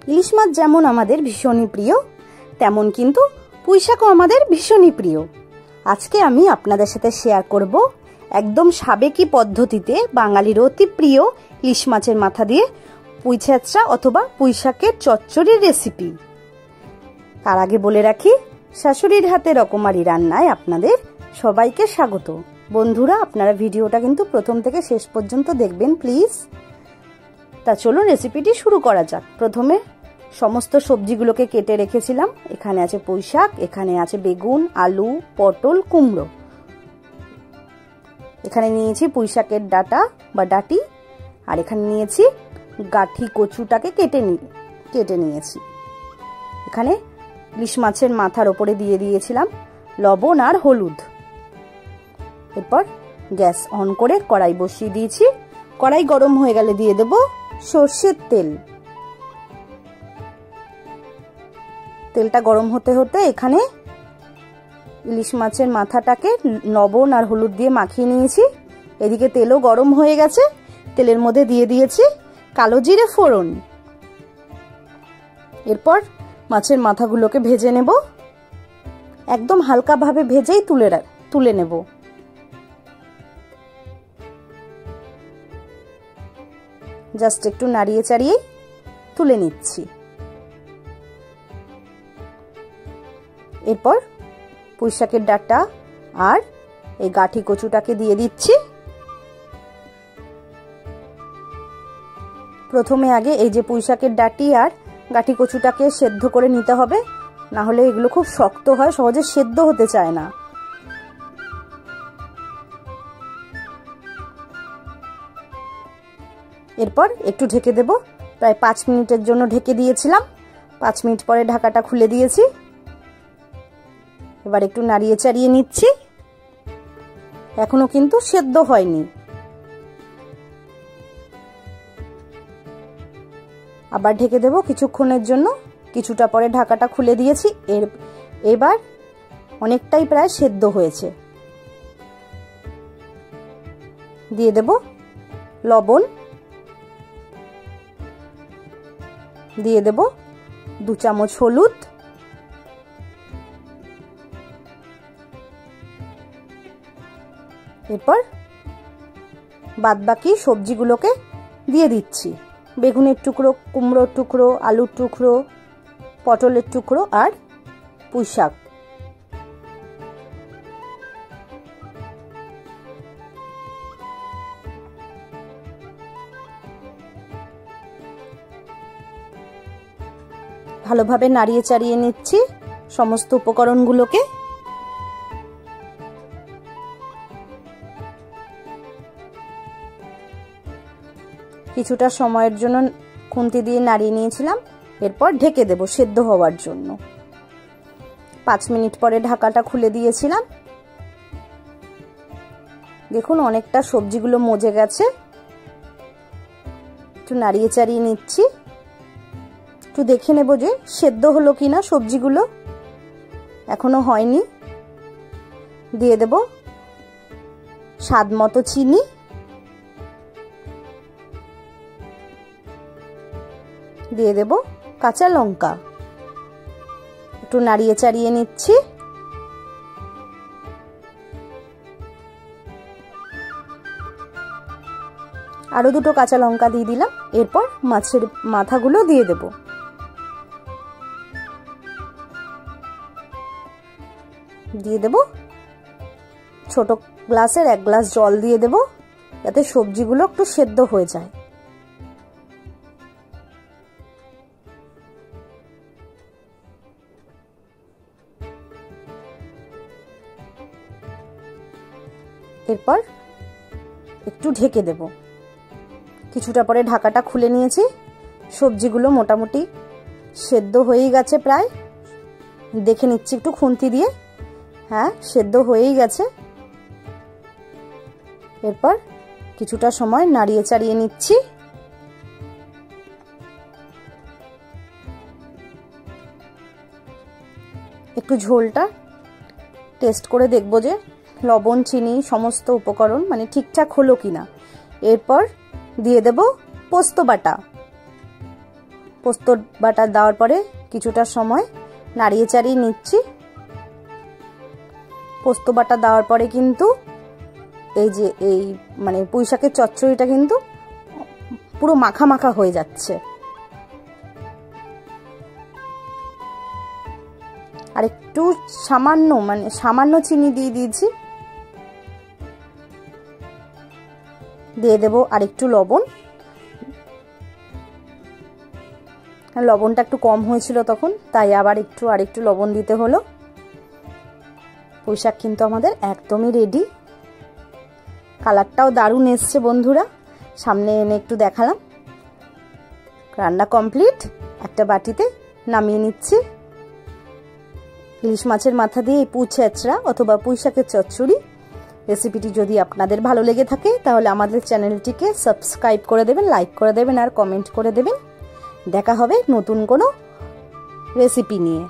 ইলিশ মাছ যেমন আমাদের ভীষণই প্রিয়, তেমন কিন্তু পুঁইশাকও আমাদের ভীষণই প্রিয়। আজকে আমি আপনাদের সাথে শেয়ার করব একদম সাবেকি পদ্ধতিতে বাঙালির অতি প্রিয় ইলিশ মাছের মাথা দিয়ে পুঁই ছ্যাঁচড়া অথবা পুঁইশাকের চচ্চড়ির রেসিপি। তার আগে বলে রাখি, শাশুড়ির হাতে রকমারি রান্নায় আপনাদের সবাইকে স্বাগত। বন্ধুরা, আপনারা ভিডিওটা কিন্তু প্রথম থেকে শেষ পর্যন্ত দেখবেন প্লিজ। তা চলুন রেসিপিটি শুরু করা যাক। প্রথমে সমস্ত সবজিগুলোকে কেটে রেখেছিলাম। এখানে আছে পুঁইশাক, এখানে আছে বেগুন, আলু, পটল, কুমড়ো। এখানে নিয়েছি পুঁইশাকের ডাটা বা ডাটি, আর এখানে নিয়েছি গাঠি কচুটাকে কেটে নিয়েছি। এখানে ইলিশ মাছের মাথার ওপরে দিয়ে দিয়েছিলাম লবণ আর হলুদ। এরপর গ্যাস অন করে কড়াই বসিয়ে দিয়েছি। কড়াই গরম হয়ে গেলে দিয়ে দেব সর্ষের তেল। তেলটা গরম হতে হতে এখানে ইলিশ মাছের মাথাটাকে লবণ আর হলুদ দিয়ে মাখিয়ে নিয়েছি। এদিকে তেলও গরম হয়ে গেছে। তেলের মধ্যে দিয়ে দিয়েছি কালো জিরে ফোড়ন। এরপর মাছের মাথাগুলোকে ভেজে নেব। একদম হালকাভাবে ভেজেই তুলে নেব। জাস্ট একটু নাড়িয়ে চাড়িয়ে তুলে নিচ্ছি। এরপর পুঁইশাকের ডাঁটা আর এই গাঠি কচুটাকে দিয়ে দিচ্ছি। প্রথমে আগে এই যে পুঁইশাকের ডাঁটি আর গাঠি কচুটাকে সেদ্ধ করে নিতে হবে, না হলে এগুলো খুব শক্ত হয়, সহজে সেদ্ধ হতে চায় না। এরপর একটু ঢেকে দেব। প্রায় 5 মিনিটের জন্য ঢেকে দিয়েছিলাম। 5 মিনিট পরে ঢাকাটা খুলে দিয়েছি। এবার একটু নাড়িয়ে চাড়িয়ে নিচ্ছি। এখনো কিন্তু সেদ্ধ হয়নি। আবার ঢেকে দেব কিছুক্ষণের জন্য। কিছুটা পরে ঢাকাটা খুলে দিয়েছি। এবার অনেকটাই প্রায় সেদ্ধ হয়েছে। দিয়ে দেব লবণ, দিয়ে দেব 2 চামচ হলুদ, এরপর বাদবাকি সবজিগুলোকে দিয়ে দিচ্ছি। বেগুনের টুকরো, কুমড়োর টুকরো, আলুর টুকরো, পটলের টুকরো আর পুঁইশাক। ভালোভাবে নাড়িয়ে চাড়িয়ে নিচ্ছি সমস্ত উপকরণগুলোকে। কিছুটা সময়ের জন্য খুন্তি দিয়ে নাড়িয়ে নিয়েছিলাম। এরপর ঢেকে দেব সেদ্ধ হওয়ার জন্য। 5 মিনিট পরে ঢাকাটা খুলে দিয়েছিলাম। দেখুন অনেকটা সবজিগুলো মজে গেছে। একটু নাড়িয়ে চাড়িয়ে নিচ্ছি। একটু দেখে নেব যে সেদ্ধ হলো কিনা সবজিগুলো। এখনো হয়নি। দিয়ে দেব স্বাদ মতো চিনি, দিয়ে দেব কাঁচা লঙ্কা। একটু নাড়িয়ে চাড়িয়ে নিচ্ছি। আরো 2টো কাঁচা লঙ্কা দিয়ে দিলাম। এরপর মাছের মাথাগুলো দিয়ে দেব। দিয়ে দেব ছোট গ্লাসের 1 গ্লাস জল দিয়ে দেব, যাতে সবজিগুলো একটু সেদ্ধ হয়ে যায়। এরপর একটু ঢেকে দেব। কিছুটা পরে ঢাকাটা খুলে নিয়েছি। সবজিগুলো মোটামুটি সেদ্ধ হয়েই গেছে প্রায়। দেখে নিচ্ছি একটু খুন্তি দিয়ে। হ্যাঁ, সেদ্ধ হয়েই গেছে। এরপর কিছুটা সময় নাড়িয়ে চাড়িয়ে নিচ্ছি। একটু ঝোলটা টেস্ট করে দেখব যে লবণ, চিনি সমস্ত উপকরণ মানে ঠিকঠাক হলো কিনা। এরপর দিয়ে দেব পোস্ত বাটা। পোস্ত বাটা দেওয়ার পরে কিছুটা সময় নাড়িয়ে চাড়িয়ে নিচ্ছি। পোস্ত বাটা দেওয়ার পরে কিন্তু এই যে মানে পুঁই শাকের চচ্চড়িটা কিন্তু পুরো মাখা মাখা হয়ে যাচ্ছে। আর একটু সামান্য চিনি দিয়ে দিয়েছি। দিয়ে দেব আর একটু লবণ। লবণটা একটু কম হয়েছিল তখন, তাই আবার আরেকটু লবণ দিতে হলো। পুঁই শাক কিন্তু আমাদের একদমই রেডি। কালারটাও দারুণ এসছে বন্ধুরা, সামনে এনে একটু দেখালাম। রান্না কমপ্লিট, একটা বাটিতে নামিয়ে নিচ্ছি। ইলিশ মাছের মাথা দিয়ে এই পুঁই ছেঁচড়া অথবা পুঁই শাকের চচ্চড়ি রেসিপিটি যদি আপনাদের ভালো লেগে থাকে তাহলে আমাদের চ্যানেলটিকে সাবস্ক্রাইব করে দেবেন, লাইক করে দেবেন আর কমেন্ট করে দেবেন। দেখা হবে নতুন কোনো রেসিপি নিয়ে।